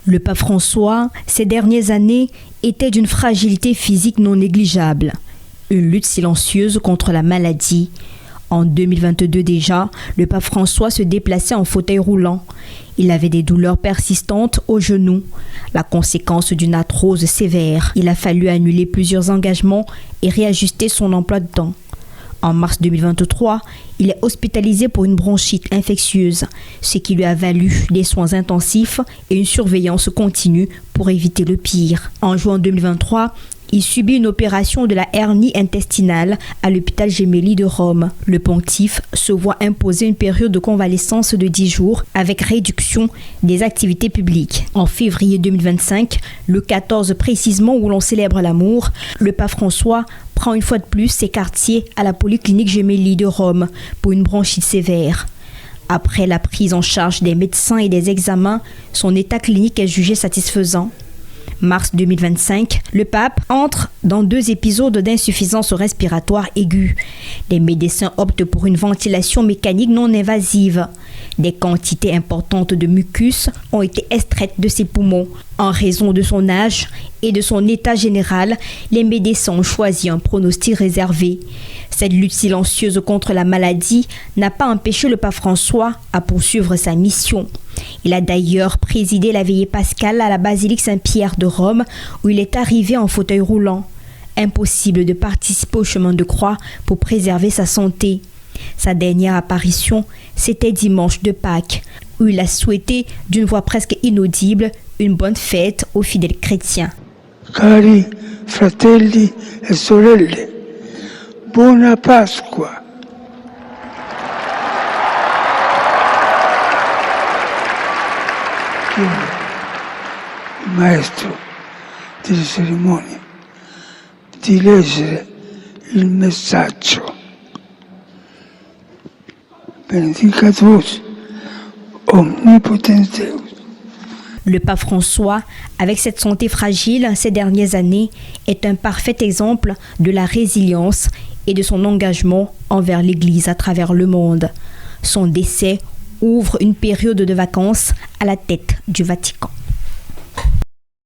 Le pape François, ces dernières années, était d'une fragilité physique non négligeable. Une lutte silencieuse contre la maladie. En 2022 déjà, le pape François se déplaçait en fauteuil roulant. Il avait des douleurs persistantes au genou, la conséquence d'une arthrose sévère. Il a fallu annuler plusieurs engagements et réajuster son emploi de temps. En mars 2023, il est hospitalisé pour une bronchite infectieuse, ce qui lui a valu des soins intensifs et une surveillance continue pour éviter le pire. En juin 2023, il subit une opération de la hernie intestinale à l'hôpital Gemelli de Rome. Le pontife se voit imposer une période de convalescence de 10 jours avec réduction des activités publiques. En février 2025, le 14 précisément où l'on célèbre l'amour, le pape François prend une fois de plus ses quartiers à la polyclinique Gemelli de Rome pour une bronchite sévère. Après la prise en charge des médecins et des examens, son état clinique est jugé satisfaisant. Mars 2025, le pape entre dans 2 épisodes d'insuffisance respiratoire aiguë. Les médecins optent pour une ventilation mécanique non invasive. Des quantités importantes de mucus ont été extraites de ses poumons. En raison de son âge et de son état général, les médecins ont choisi un pronostic réservé. Cette lutte silencieuse contre la maladie n'a pas empêché le pape François à poursuivre sa mission. Il a d'ailleurs présidé la veillée pascale à la basilique Saint-Pierre de Rome où il est arrivé en fauteuil roulant. Impossible de participer au chemin de croix pour préserver sa santé. Sa dernière apparition, c'était dimanche de Pâques, où il a souhaité d'une voix presque inaudible une bonne fête aux fidèles chrétiens. Cari fratelli e sorelle, buona Pasqua. Il maestro delle cerimonie di leggere il messaggio. Benedicat vos omnipotens Deus. Le pape François, avec cette santé fragile ces dernières années, est un parfait exemple de la résilience et de son engagement envers l'Église à travers le monde. Son décès ouvre une période de vacances à la tête du Vatican.